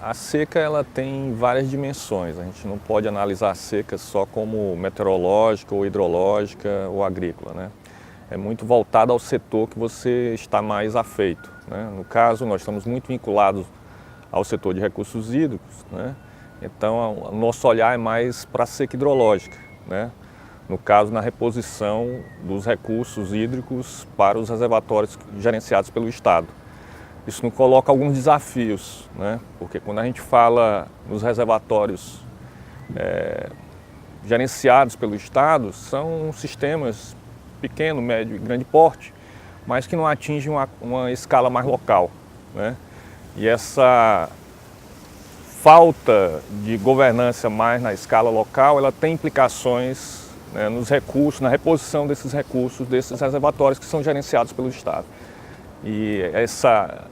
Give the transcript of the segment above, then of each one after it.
A seca ela tem várias dimensões. A gente não pode analisar a seca só como meteorológica ou hidrológica ou agrícola, né? É muito voltado ao setor que você está mais afeito, né? No caso, nós estamos muito vinculados ao setor de recursos hídricos, né? Então, o nosso olhar é mais para a seca hidrológica, né? No caso, na reposição dos recursos hídricos para os reservatórios gerenciados pelo Estado. Isso nos coloca alguns desafios, né? Porque quando a gente fala nos reservatórios gerenciados pelo Estado, são sistemas pequeno, médio e grande porte, mas que não atingem uma escala mais local, né? E essa falta de governança mais na escala local, ela tem implicações, né, nos recursos, na reposição desses recursos, desses reservatórios que são gerenciados pelo Estado. E essa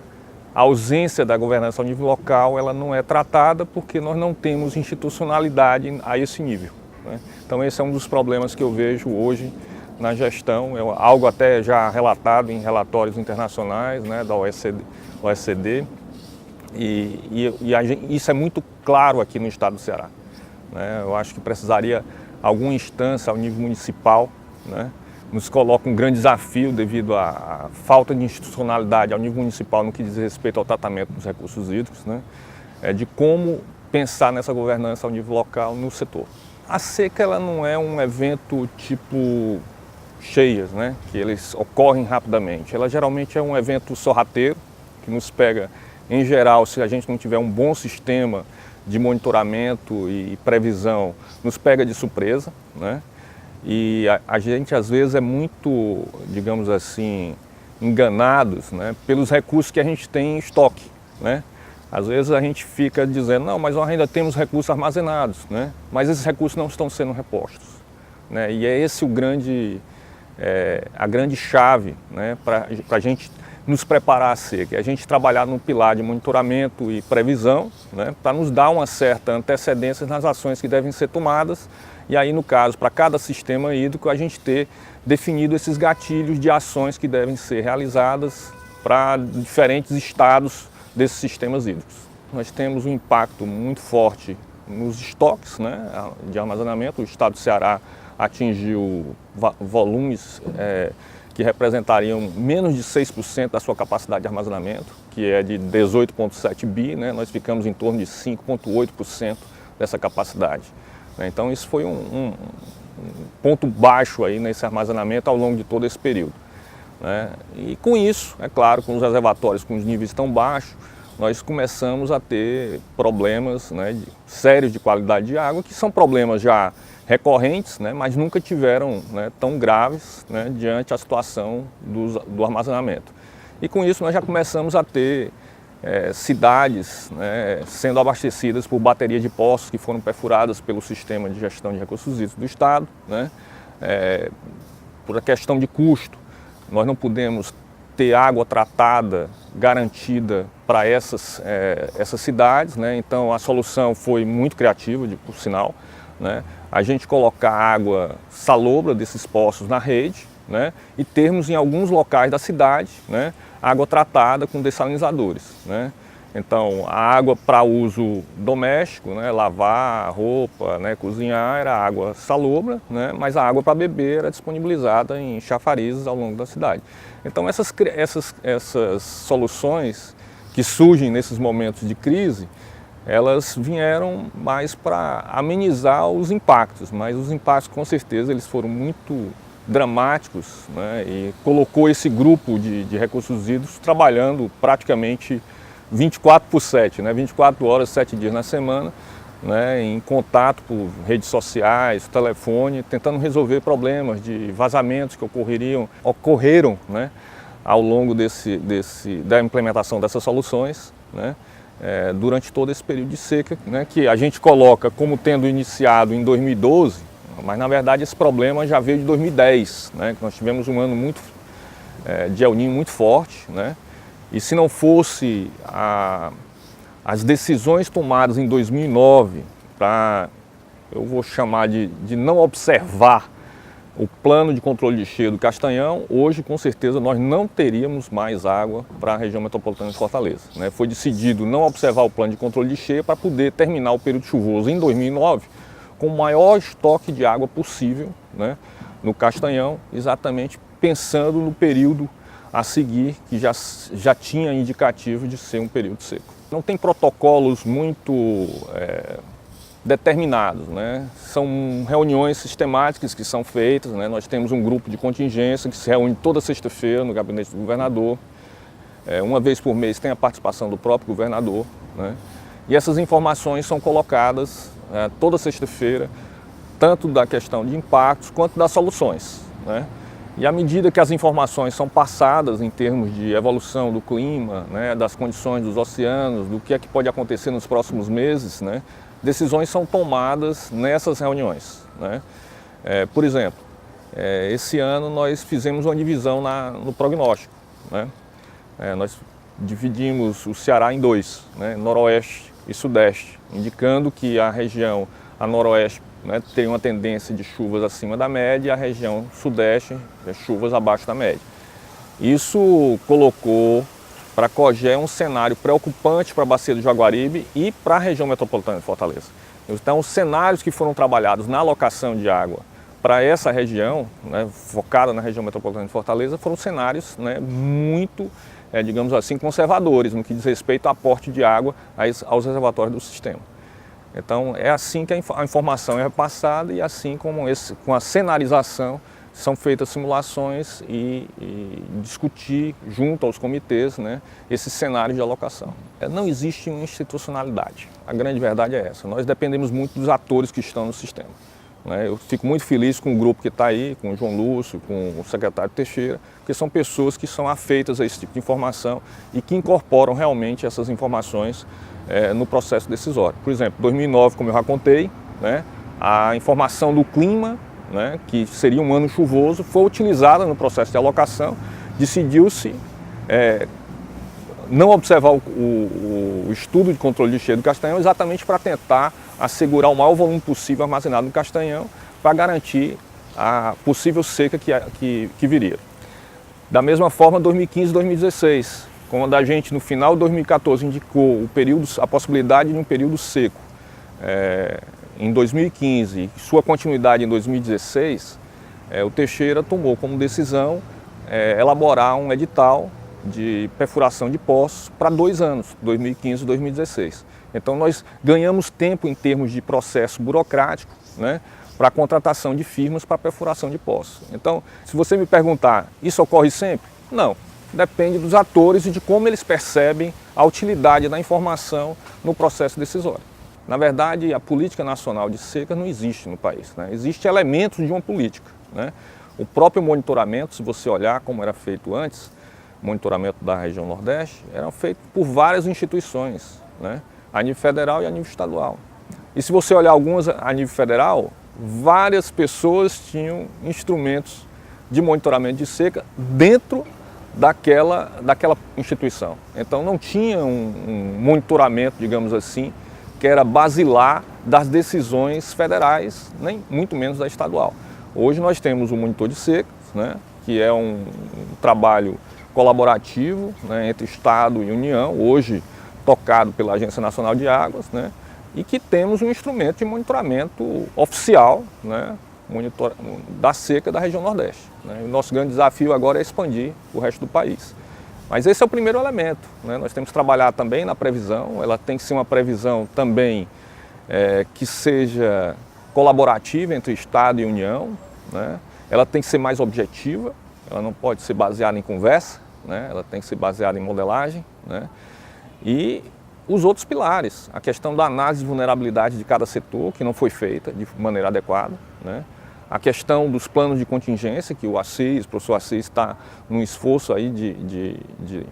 ausência da governança ao nível local, ela não é tratada porque nós não temos institucionalidade a esse nível, né? Então esse é um dos problemas que eu vejo hoje na gestão, é algo até já relatado em relatórios internacionais, né, da OECD, isso é muito claro aqui no estado do Ceará, né? Eu acho que precisaria alguma instância ao nível municipal, né? Nos coloca um grande desafio devido à falta de institucionalidade ao nível municipal no que diz respeito ao tratamento dos recursos hídricos, né? De como pensar nessa governança ao nível local no setor. A seca ela não é um evento tipo cheias, né? Que eles ocorrem rapidamente. Ela geralmente é um evento sorrateiro, que nos pega, em geral, se a gente não tiver um bom sistema de monitoramento e previsão, nos pega de surpresa, né? E a gente, às vezes, é muito, digamos assim, enganados, né, pelos recursos que a gente tem em estoque, né? Às vezes a gente fica dizendo, não, mas nós ainda temos recursos armazenados, né? Mas esses recursos não estão sendo repostos, né? E é esse a grande chave, né, para a gente nos preparar a seca, a gente trabalhar no pilar de monitoramento e previsão, né, para nos dar uma certa antecedência nas ações que devem ser tomadas. E aí, no caso, para cada sistema hídrico, a gente ter definido esses gatilhos de ações que devem ser realizadas para diferentes estados desses sistemas hídricos. Nós temos um impacto muito forte nos estoques, né, de armazenamento. O estado do Ceará atingiu volumes que representariam menos de 6% da sua capacidade de armazenamento, que é de 18,7 bi, né? Nós ficamos em torno de 5,8% dessa capacidade. Então isso foi um ponto baixo aí nesse armazenamento ao longo de todo esse período, né? E com isso, é claro, com os reservatórios com os níveis tão baixos, nós começamos a ter problemas, né, sérios de qualidade de água, que são problemas já recorrentes, né, mas nunca tiveram, né, tão graves, né, diante a situação do armazenamento. E com isso nós já começamos a ter cidades, né, sendo abastecidas por baterias de poços que foram perfuradas pelo sistema de gestão de recursos hídricos do Estado, né? Por a questão de custo, nós não podemos ter água tratada garantida para essas cidades, né? Então a solução foi muito criativa, por sinal, né? A gente colocar água salobra desses poços na rede, né? E termos em alguns locais da cidade, né, água tratada com dessalinizadores, né? Então a água para uso doméstico, né, lavar roupa, né, cozinhar, era água salobra, né? Mas a água para beber era disponibilizada em chafarizes ao longo da cidade. Então essas soluções que surgem nesses momentos de crise, elas vieram mais para amenizar os impactos, mas os impactos com certeza eles foram muito dramáticos, né, e colocou esse grupo de recursos hídricos trabalhando praticamente 24/7, né, 24 horas, 7 dias na semana, né, em contato por redes sociais, telefone, tentando resolver problemas de vazamentos que ocorreram, né, ao longo da implementação dessas soluções, né, durante todo esse período de seca, né, que a gente coloca como tendo iniciado em 2012, mas na verdade esse problema já veio de 2010, né, que nós tivemos um ano de El Niño muito forte, né, e se não fosse as decisões tomadas em 2009 para, eu vou chamar de não observar o plano de controle de cheia do Castanhão, hoje com certeza nós não teríamos mais água para a região metropolitana de Fortaleza, né? Foi decidido não observar o plano de controle de cheia para poder terminar o período chuvoso em 2009 com o maior estoque de água possível, né, no Castanhão, exatamente pensando no período a seguir, que já tinha indicativo de ser um período seco. Não tem protocolos muito determinados, né? São reuniões sistemáticas que são feitas, né? Nós temos um grupo de contingência que se reúne toda sexta-feira no gabinete do governador. Uma vez por mês tem a participação do próprio governador, né? E essas informações são colocadas toda sexta-feira, tanto da questão de impactos quanto das soluções, né? E à medida que as informações são passadas em termos de evolução do clima, né, das condições dos oceanos, do que é que pode acontecer nos próximos meses, né, decisões são tomadas nessas reuniões, né? Por exemplo, esse ano nós fizemos uma divisão no prognóstico, né? Nós dividimos o Ceará em dois, né, Noroeste e Sudeste, indicando que a região a Noroeste, né, tem uma tendência de chuvas acima da média e a região Sudeste, chuvas abaixo da média. Isso colocou para a COGÉ um cenário preocupante para a Bacia do Jaguaribe e para a região metropolitana de Fortaleza. Então, os cenários que foram trabalhados na alocação de água para essa região, né, focada na região metropolitana de Fortaleza, foram cenários, né, muito, digamos assim, conservadores no que diz respeito ao aporte de água aos reservatórios do sistema. Então, é assim que a informação é repassada e assim como com a cenarização são feitas simulações e discutir junto aos comitês, né, esse cenário de alocação. Não existe uma institucionalidade, a grande verdade é essa. Nós dependemos muito dos atores que estão no sistema, né? Eu fico muito feliz com o grupo que está aí, com o João Lúcio, com o secretário Teixeira, porque são pessoas que são afeitas a esse tipo de informação e que incorporam realmente essas informações no processo decisório. Por exemplo, 2009, como eu já contei, né, a informação do clima, né, que seria um ano chuvoso, foi utilizada no processo de alocação. Decidiu-se não observar o estudo de controle de cheia do Castanhão exatamente para tentar assegurar o maior volume possível armazenado no Castanhão para garantir a possível seca que viria. Da mesma forma, 2015 e 2016, quando a gente no final de 2014 indicou a possibilidade de um período seco em 2015 e sua continuidade em 2016, o Teixeira tomou como decisão elaborar um edital de perfuração de poços para 2 anos, 2015 e 2016. Então nós ganhamos tempo em termos de processo burocrático, né, para a contratação de firmas para perfuração de poços. Então, se você me perguntar, isso ocorre sempre? Não. Depende dos atores e de como eles percebem a utilidade da informação no processo decisório. Na verdade, a política nacional de seca não existe no país, né? Existem elementos de uma política, né? O próprio monitoramento, se você olhar como era feito antes, o monitoramento da região Nordeste, era feito por várias instituições, né, a nível federal e a nível estadual. E se você olhar algumas a nível federal, várias pessoas tinham instrumentos de monitoramento de seca dentro daquela instituição. Então não tinha um monitoramento, digamos assim, que era basilar das decisões federais, nem muito menos da estadual. Hoje nós temos o monitor de secas, né, que é um trabalho colaborativo, né, entre Estado e União, hoje tocado pela Agência Nacional de Águas, né, e que temos um instrumento de monitoramento oficial, né, da seca da região Nordeste, né. O nosso grande desafio agora é expandir o resto do país. Mas esse é o primeiro elemento, né. Nós temos que trabalhar também na previsão, ela tem que ser uma previsão também que seja colaborativa entre Estado e União, né. Ela tem que ser mais objetiva, ela não pode ser baseada em conversa, né, ela tem que ser baseada em modelagem, né. E os outros pilares, a questão da análise de vulnerabilidade de cada setor, que não foi feita de maneira adequada, né? A questão dos planos de contingência, que o professor Assis está num esforço aí de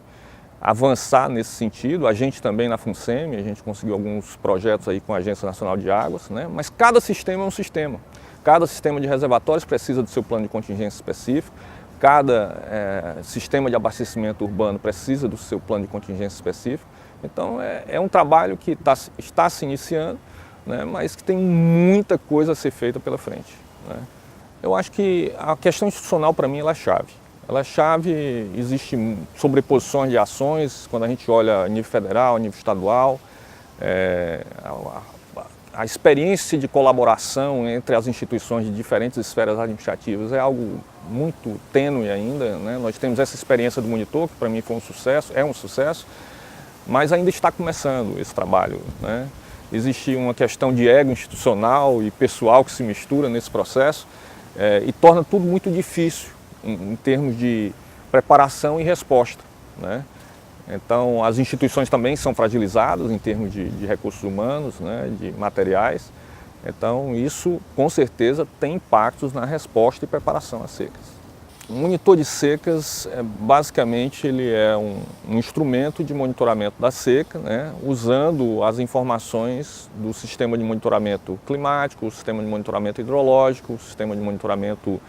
avançar nesse sentido. A gente também na FUNSEMI, a gente conseguiu alguns projetos aí com a Agência Nacional de Águas, né? Mas cada sistema é um sistema. Cada sistema de reservatórios precisa do seu plano de contingência específico, cada sistema de abastecimento urbano precisa do seu plano de contingência específico. Então é um trabalho que está se iniciando, né, mas que tem muita coisa a ser feita pela frente, né? Eu acho que a questão institucional, para mim, ela é chave. Ela é chave, existe sobreposições de ações, quando a gente olha a nível federal, a nível estadual, a experiência de colaboração entre as instituições de diferentes esferas administrativas é algo muito tênue ainda, né? Nós temos essa experiência do monitor, que para mim foi um sucesso, é um sucesso, mas ainda está começando esse trabalho, né? Existe uma questão de ego institucional e pessoal que se mistura nesse processo e torna tudo muito difícil em termos de preparação e resposta, né? Então, as instituições também são fragilizadas em termos de recursos humanos, né, de materiais. Então, isso com certeza tem impactos na resposta e preparação às secas. O monitor de secas, basicamente, ele é um instrumento de monitoramento da seca, né, usando as informações do sistema de monitoramento climático, o sistema de monitoramento hidrológico, o sistema de monitoramento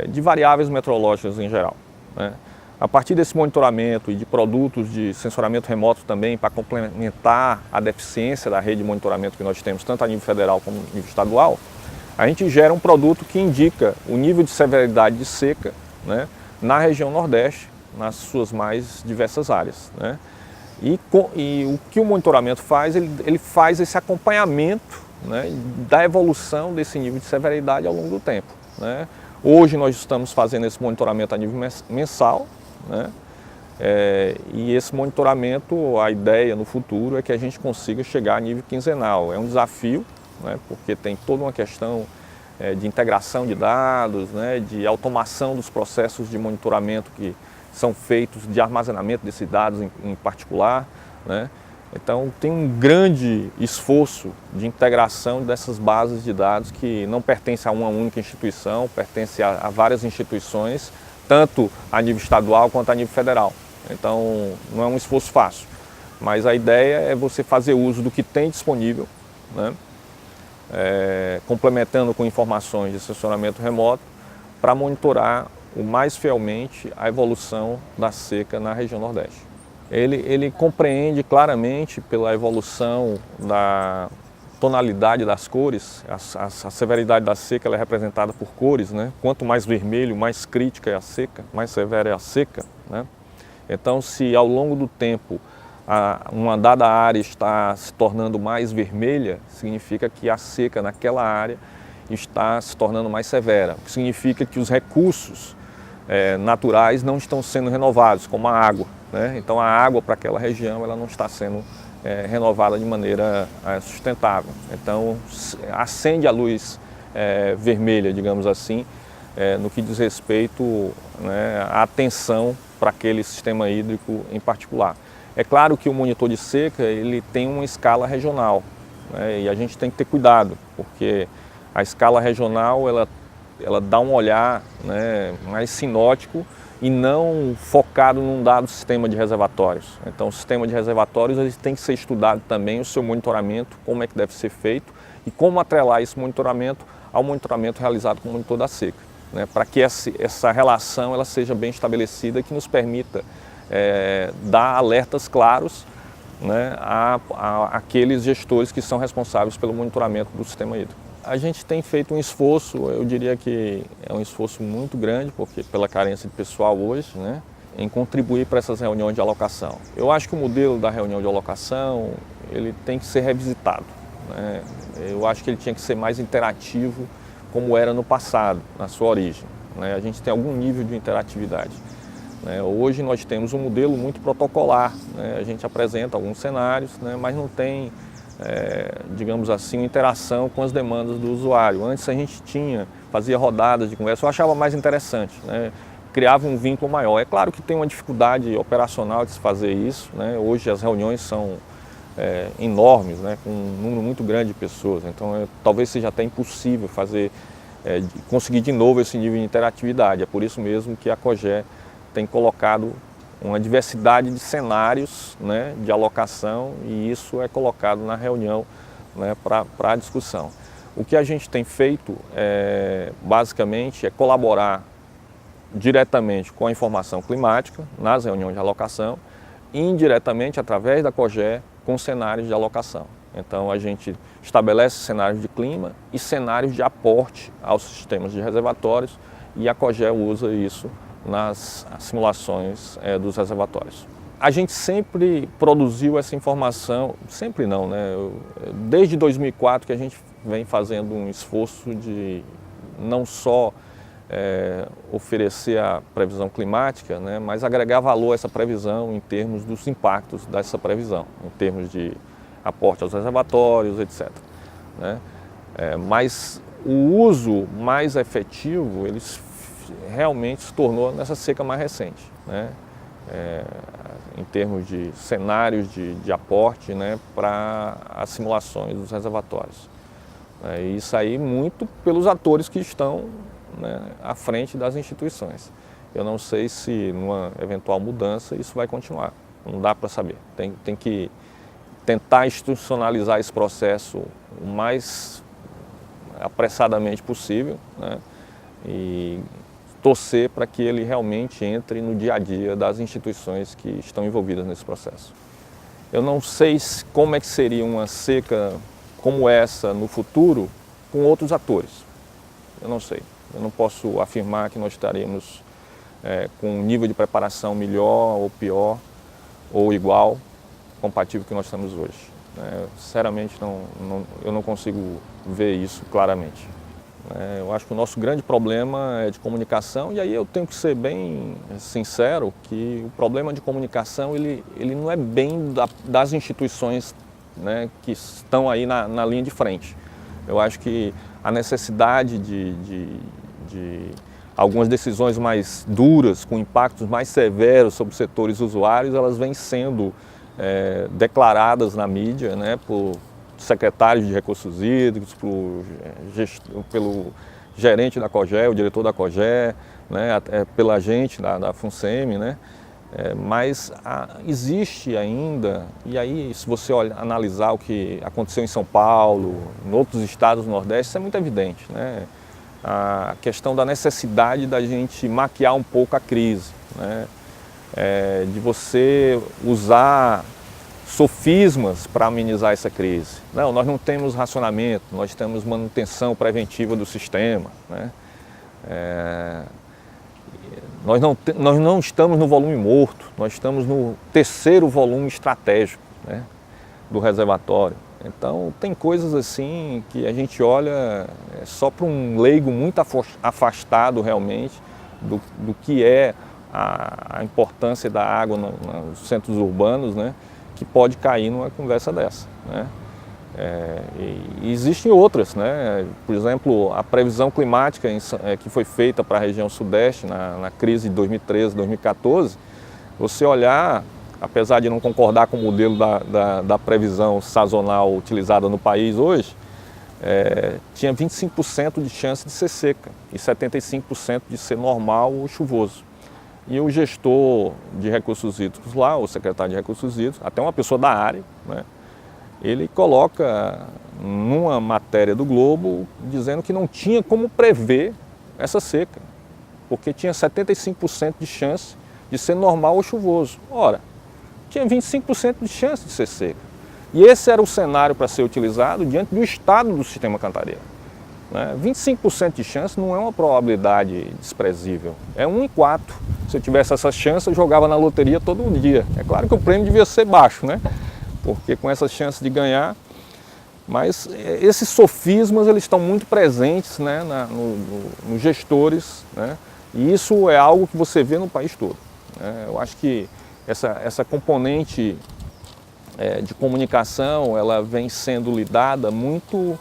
de variáveis meteorológicas em geral, né. A partir desse monitoramento e de produtos de sensoramento remoto também, para complementar a deficiência da rede de monitoramento que nós temos, tanto a nível federal como a nível estadual, a gente gera um produto que indica o nível de severidade de seca, né, na região Nordeste, nas suas mais diversas áreas, né. E o que o monitoramento faz, ele faz esse acompanhamento, né, da evolução desse nível de severidade ao longo do tempo, né. Hoje nós estamos fazendo esse monitoramento a nível mensal, né? E esse monitoramento, a ideia no futuro é que a gente consiga chegar a nível quinzenal. É um desafio, né? Porque tem toda uma questão de integração de dados, né? De automação dos processos de monitoramento que são feitos, de armazenamento desses dados em particular, né? Então tem um grande esforço de integração dessas bases de dados que não pertence a uma única instituição, pertence a várias instituições, tanto a nível estadual quanto a nível federal. Então não é um esforço fácil, mas a ideia é você fazer uso do que tem disponível, né? Complementando com informações de sensoramento remoto para monitorar o mais fielmente a evolução da seca na região Nordeste. Ele compreende claramente pela evolução da tonalidade das cores, a severidade da seca ela é representada por cores, né? Quanto mais vermelho, mais crítica é a seca, mais severa é a seca, né? Então, se ao longo do tempo uma dada área está se tornando mais vermelha, significa que a seca naquela área está se tornando mais severa, o que significa que os recursos naturais não estão sendo renovados, como a água, né? Então, a água para aquela região ela não está sendo renovada de maneira sustentável. Então, acende a luz vermelha, digamos assim, no que diz respeito, né, à atenção para aquele sistema hídrico em particular. É claro que o monitor de seca ele tem uma escala regional, né, e a gente tem que ter cuidado, porque a escala regional ela dá um olhar, né, mais sinótico e não focado num dado sistema de reservatórios. Então, o sistema de reservatórios ele tem que ser estudado também, o seu monitoramento, como é que deve ser feito e como atrelar esse monitoramento ao monitoramento realizado com o monitor da seca, né, para que essa relação ela seja bem estabelecida e que nos permita dar alertas claros, né, àqueles gestores que são responsáveis pelo monitoramento do sistema hídrico. A gente tem feito um esforço, eu diria que é um esforço muito grande, porque pela carência de pessoal hoje, né, em contribuir para essas reuniões de alocação. Eu acho que o modelo da reunião de alocação, ele tem que ser revisitado, né? Eu acho que ele tinha que ser mais interativo, como era no passado, na sua origem, né? A gente tem algum nível de interatividade, né? Hoje nós temos um modelo muito protocolar, né? A gente apresenta alguns cenários, né, mas não tem digamos assim, interação com as demandas do usuário. Antes a gente fazia rodadas de conversa, eu achava mais interessante, né? Criava um vínculo maior. É claro que tem uma dificuldade operacional de se fazer isso, né? Hoje as reuniões são enormes, né? Com um número muito grande de pessoas, então talvez seja até impossível conseguir de novo esse nível de interatividade. É por isso mesmo que a COGE tem colocado uma diversidade de cenários, né, de alocação, e isso é colocado na reunião, né, para a discussão. O que a gente tem feito, basicamente, é colaborar diretamente com a informação climática nas reuniões de alocação e indiretamente, através da COGE, com cenários de alocação. Então a gente estabelece cenários de clima e cenários de aporte aos sistemas de reservatórios e a COGEL usa isso nas simulações dos reservatórios. A gente sempre produziu essa informação, sempre não, né? Desde 2004 que a gente vem fazendo um esforço de não só oferecer a previsão climática, né, mas agregar valor a essa previsão em termos dos impactos dessa previsão, em termos de aporte aos reservatórios, etc. Né? Mas o uso mais efetivo, ele realmente se tornou nessa seca mais recente, né? Em termos de cenários de aporte, né, para as simulações dos reservatórios. E isso aí muito pelos atores que estão, né, à frente das instituições. Eu não sei se numa eventual mudança isso vai continuar, não dá para saber. Tem que tentar institucionalizar esse processo o mais apressadamente possível, né, e torcer para que ele realmente entre no dia a dia das instituições que estão envolvidas nesse processo. Eu não sei como é que seria uma seca como essa no futuro com outros atores. Eu não sei. Eu não posso afirmar que nós estaremos com um nível de preparação melhor ou pior ou igual, compatível que nós estamos hoje. Sinceramente, eu não consigo ver isso claramente. Eu acho que o nosso grande problema é de comunicação, e aí eu tenho que ser bem sincero que o problema de comunicação ele não é bem das instituições, né, que estão aí na linha de frente. Eu acho que a necessidade de algumas decisões mais duras, com impactos mais severos sobre setores usuários, elas vêm sendo declaradas na mídia, né, por secretários de recursos hídricos, pelo gerente da COGEL, o diretor da COGEL, né, pela gente da FUNSEMI, né, mas existe ainda, e aí se você analisar o que aconteceu em São Paulo, em outros estados do Nordeste, isso é muito evidente, né, a questão da necessidade da gente maquiar um pouco a crise, né, de você usar sofismas para amenizar essa crise. Não, nós não temos racionamento, nós temos manutenção preventiva do sistema, né? Nós não estamos no volume morto, nós estamos no terceiro volume estratégico, né, do reservatório. Então tem coisas assim que a gente olha só para um leigo muito afastado realmente do que é a importância da água nos centros urbanos, né, que pode cair numa conversa dessa, né? E existem outras, né? Por exemplo, a previsão climática que foi feita para a região sudeste na crise de 2013, 2014, você olhar, apesar de não concordar com o modelo da previsão sazonal utilizada no país hoje, tinha 25% de chance de ser seca e 75% de ser normal ou chuvoso. E o gestor de recursos hídricos lá, o secretário de recursos hídricos, até uma pessoa da área, né, ele coloca numa matéria do Globo dizendo que não tinha como prever essa seca, porque tinha 75% de chance de ser normal ou chuvoso. Ora, tinha 25% de chance de ser seca. E esse era o cenário para ser utilizado diante do estado do sistema Cantareira. 25% de chance não é uma probabilidade desprezível, é 1 em 4. Se eu tivesse essa chance, eu jogava na loteria todo dia. É claro que o prêmio devia ser baixo, né? Porque com essa chance de ganhar, mas esses sofismas eles estão muito presentes, né, nos gestores, né? E isso é algo que você vê no país todo. Eu acho que essa componente de comunicação, ela vem sendo lidada muito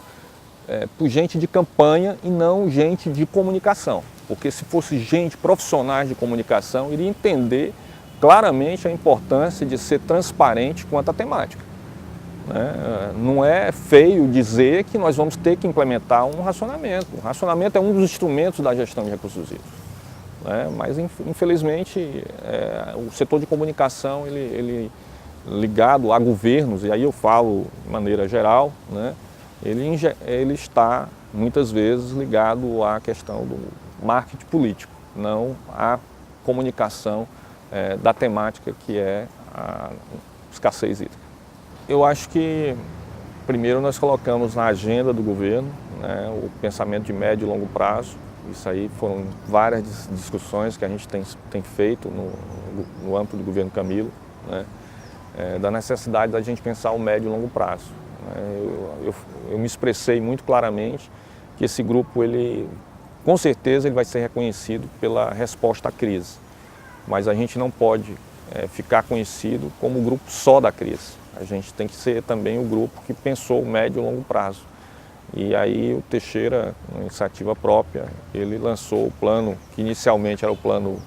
por gente de campanha e não gente de comunicação. Porque se fosse gente, profissionais de comunicação, iria entender claramente a importância de ser transparente quanto à temática. Não é feio dizer que nós vamos ter que implementar um racionamento. O racionamento é um dos instrumentos da gestão de recursos hídricos. Mas, infelizmente, o setor de comunicação, ele ligado a governos, e aí eu falo de maneira geral, né, ele está, muitas vezes, ligado à questão do marketing político, não à comunicação da temática que é a escassez hídrica. Eu acho que Primeiro nós colocamos na agenda do governo, né, o pensamento de médio e longo prazo. Isso aí foram várias discussões que a gente tem feito no âmbito do governo Camilo, né, da necessidade da gente pensar o médio e longo prazo. Eu me expressei muito claramente que esse grupo, com certeza, ele vai ser reconhecido pela resposta à crise. Mas a gente não pode ficar conhecido como o grupo só da crise. A gente tem que ser também o grupo que pensou o médio e longo prazo. E aí o Teixeira, uma iniciativa própria, ele lançou o plano, que inicialmente era o plano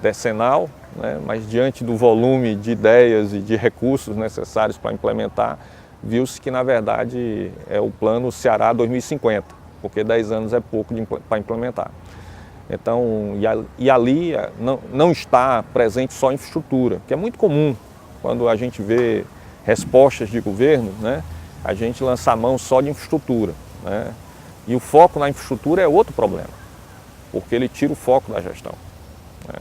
decenal, né, mas diante do volume de ideias e de recursos necessários para implementar, viu-se que na verdade é o plano Ceará 2050, porque 10 anos é pouco para implementar. Então, e ali não está presente só infraestrutura, que é muito comum quando a gente vê respostas de governo, né, a gente lança a mão só de infraestrutura, né, e o foco na infraestrutura é outro problema, porque ele tira o foco da gestão, né.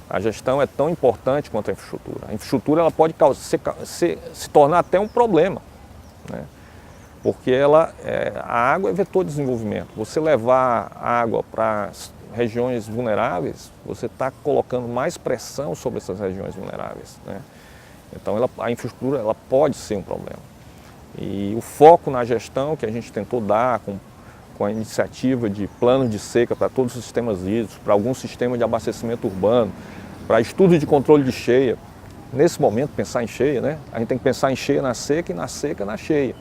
A gestão é tão importante quanto a infraestrutura. A infraestrutura ela pode se tornar até um problema, né, porque a água é vetor de desenvolvimento. Você levar água para regiões vulneráveis, você está colocando mais pressão sobre essas regiões vulneráveis, né? Então a infraestrutura ela pode ser um problema. E o foco na gestão que a gente tentou dar com a iniciativa de plano de seca para todos os sistemas hídricos, para algum sistema de abastecimento urbano, para estudo de controle de cheia. Nesse momento, pensar em cheia, né? A gente tem que pensar em cheia na seca e na seca na cheia,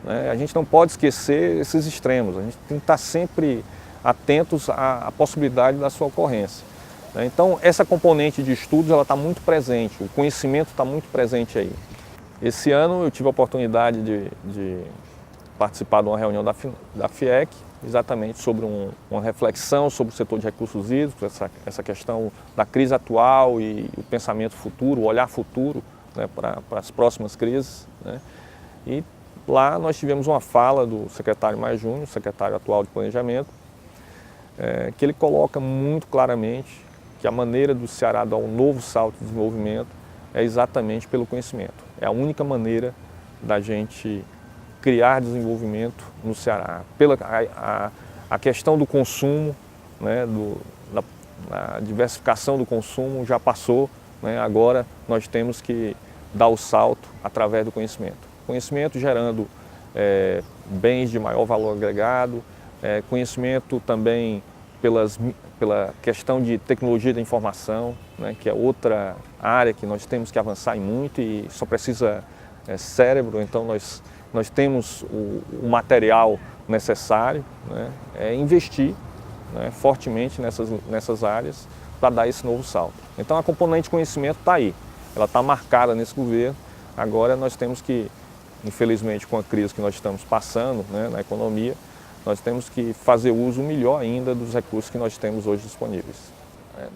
né? A gente não pode esquecer esses extremos, a gente tem que estar sempre atentos à possibilidade da sua ocorrência. Então, essa componente de estudos ela está muito presente, o conhecimento está muito presente aí. Esse ano eu tive a oportunidade de participar de uma reunião da FIEC, exatamente sobre uma reflexão sobre o setor de recursos hídricos, essa questão da crise atual e o pensamento futuro, o olhar futuro, né, para as próximas crises, né? E lá nós tivemos uma fala do secretário Maia Júnior, secretário atual de Planejamento, que ele coloca muito claramente que a maneira do Ceará dar um novo salto de desenvolvimento é exatamente pelo conhecimento. É a única maneira da gente criar desenvolvimento no Ceará. A questão do consumo, né, da diversificação do consumo já passou, né, agora nós temos que dar o salto através do conhecimento. Conhecimento gerando bens de maior valor agregado, conhecimento também pela questão de tecnologia da informação, né, que é outra área que nós temos que avançar em muito e só precisa cérebro, então nós temos o material necessário, né, investir, né, fortemente nessas áreas para dar esse novo salto. Então a componente conhecimento está aí, ela está marcada nesse governo, agora nós temos que, infelizmente com a crise que nós estamos passando, né, na economia, nós temos que fazer uso melhor ainda dos recursos que nós temos hoje disponíveis.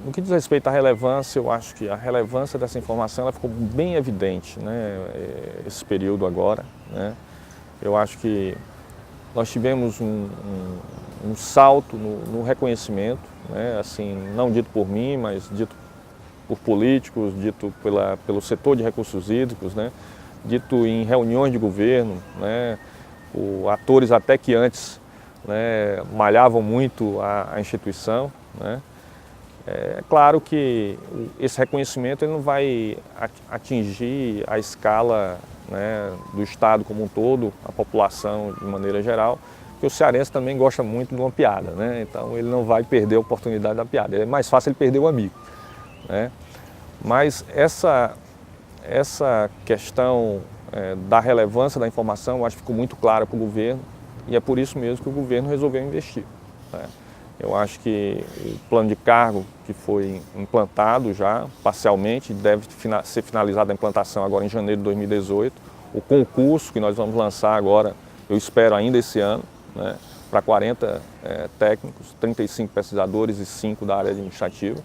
No que diz respeito à relevância, eu acho que a relevância dessa informação ela ficou bem evidente, né, esse período agora, né. Eu acho que nós tivemos um salto no reconhecimento, né, assim, não dito por mim, mas dito por políticos, dito pelo setor de recursos hídricos, né, dito em reuniões de governo, né, por atores até que antes, né, malhavam muito a instituição, né. É claro que esse reconhecimento ele não vai atingir a escala, né, do Estado como um todo, a população de maneira geral, porque o cearense também gosta muito de uma piada, né, então ele não vai perder a oportunidade da piada, é mais fácil ele perder o amigo, né. Mas essa questão da relevância da informação, eu acho que ficou muito clara para o governo, e é por isso mesmo que o governo resolveu investir, né. Eu acho que o plano de cargo que foi implantado já parcialmente, deve ser finalizada a implantação agora em janeiro de 2018, o concurso que nós vamos lançar agora, eu espero ainda esse ano, né, para 40 técnicos, 35 pesquisadores e 5 da área administrativa.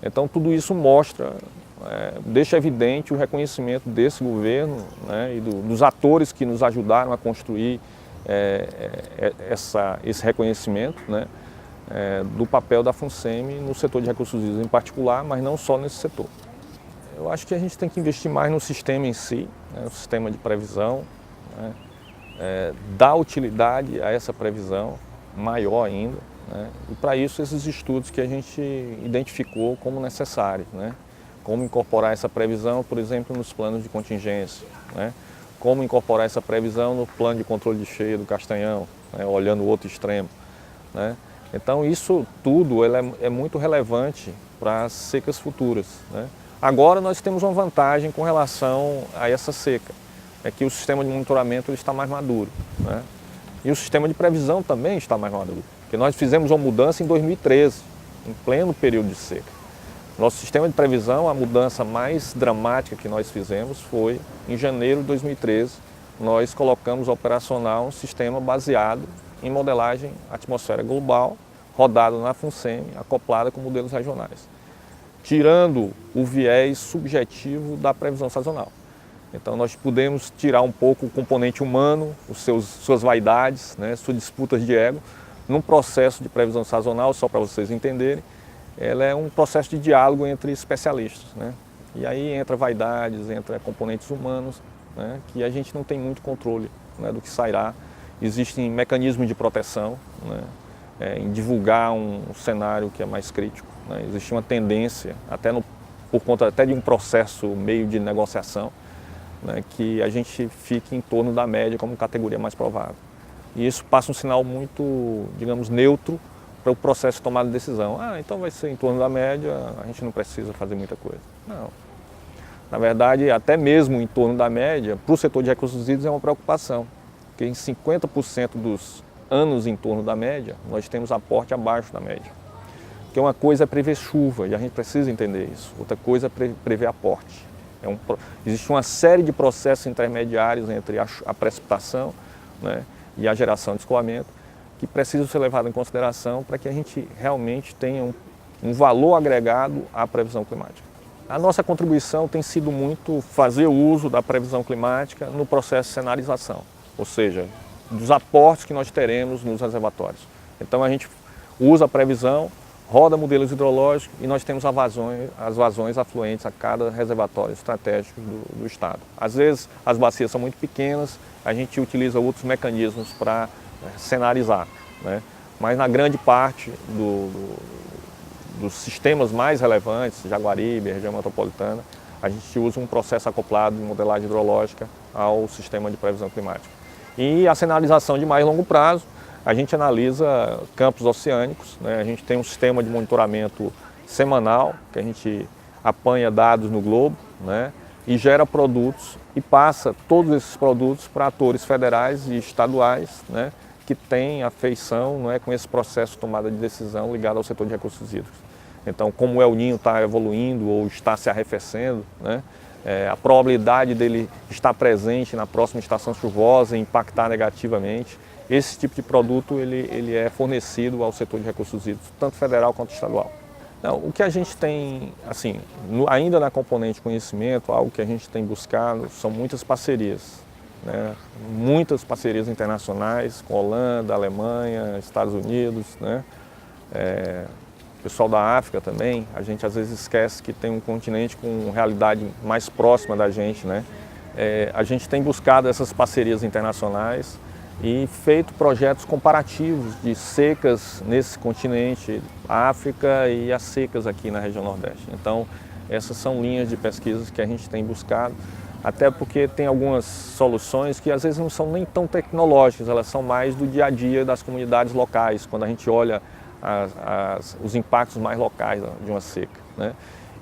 Então tudo isso mostra, deixa evidente o reconhecimento desse governo, né, e dos atores que nos ajudaram a construir esse reconhecimento, né, do papel da FUNSEMI no setor de recursos hídricos em particular, mas não só nesse setor. Eu acho que a gente tem que investir mais no sistema em si, né, no sistema de previsão, né, dar utilidade a essa previsão, maior ainda, né, e para isso esses estudos que a gente identificou como necessários, né, como incorporar essa previsão, por exemplo, nos planos de contingência, né, como incorporar essa previsão no plano de controle de cheia do Castanhão, né, olhando o outro extremo, né. Então isso tudo é muito relevante para as secas futuras, né. Agora nós temos uma vantagem com relação a essa seca, é que o sistema de monitoramento ele está mais maduro, né? E o sistema de previsão também está mais maduro, porque nós fizemos uma mudança em 2013, em pleno período de seca. Nosso sistema de previsão, a mudança mais dramática que nós fizemos foi em janeiro de 2013, nós colocamos operacional um sistema baseado em modelagem atmosfera global, rodado na FUNSEMI, acoplada com modelos regionais, tirando o viés subjetivo da previsão sazonal. Então nós pudemos tirar um pouco o componente humano, suas vaidades, né, suas disputas de ego, num processo de previsão sazonal, só para vocês entenderem, ela é um processo de diálogo entre especialistas, né? E aí entra vaidades, entra componentes humanos, né, que a gente não tem muito controle, né, do que sairá. Existem mecanismos de proteção, né, em divulgar um cenário que é mais crítico, né? Existe uma tendência, por conta até de um processo meio de negociação, né, que a gente fique em torno da média como categoria mais provável. E isso passa um sinal muito, digamos, neutro para o processo de tomada de decisão. Então vai ser em torno da média, a gente não precisa fazer muita coisa. Não. Na verdade, até mesmo em torno da média, para o setor de recursos hídricos é uma preocupação, porque em 50% dos anos em torno da média, nós temos aporte abaixo da média. Porque uma coisa é prever chuva, e a gente precisa entender isso. Outra coisa é prever aporte. Existe uma série de processos intermediários entre a precipitação, né, e a geração de escoamento que precisam ser levados em consideração para que a gente realmente tenha um valor agregado à previsão climática. A nossa contribuição tem sido muito fazer uso da previsão climática no processo de cenarização, ou seja, dos aportes que nós teremos nos reservatórios. Então a gente usa a previsão, roda modelos hidrológicos e nós temos as vazões afluentes a cada reservatório estratégico do estado. Às vezes as bacias são muito pequenas, a gente utiliza outros mecanismos para cenarizar, né? Mas na grande parte dos sistemas mais relevantes, Jaguaribe, região metropolitana, a gente usa um processo acoplado de modelagem hidrológica ao sistema de previsão climática. E a cenarização de mais longo prazo, a gente analisa campos oceânicos, né? A gente tem um sistema de monitoramento semanal, que a gente apanha dados no globo, né, e gera produtos e passa todos esses produtos para atores federais e estaduais, né, que têm afeição, não é, com esse processo de tomada de decisão ligado ao setor de recursos hídricos. Então, como o El Niño está evoluindo ou está se arrefecendo, né, a probabilidade dele estar presente na próxima estação chuvosa e impactar negativamente, esse tipo de produto ele é fornecido ao setor de recursos hídricos, tanto federal quanto estadual. Não, o que a gente tem, assim, ainda na componente conhecimento, algo que a gente tem buscado são muitas parcerias, né? Muitas parcerias internacionais com Holanda, Alemanha, Estados Unidos, né? Pessoal da África também. A gente às vezes esquece que tem um continente com realidade mais próxima da gente, né? A gente tem buscado essas parcerias internacionais e feito projetos comparativos de secas nesse continente, África, e as secas aqui na região Nordeste. Então, essas são linhas de pesquisas que a gente tem buscado, até porque tem algumas soluções que às vezes não são nem tão tecnológicas, elas são mais do dia a dia das comunidades locais, quando a gente olha os impactos mais locais de uma seca, né?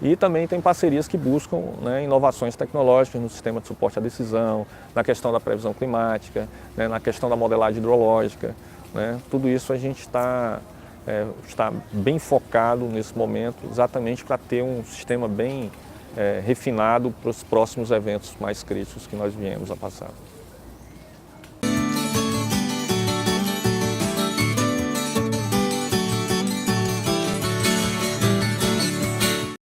E também tem parcerias que buscam, né, inovações tecnológicas no sistema de suporte à decisão, na questão da previsão climática, né, na questão da modelagem hidrológica, né? Tudo isso a gente está bem focado nesse momento, exatamente para ter um sistema bem refinado para os próximos eventos mais críticos que nós viemos a passar.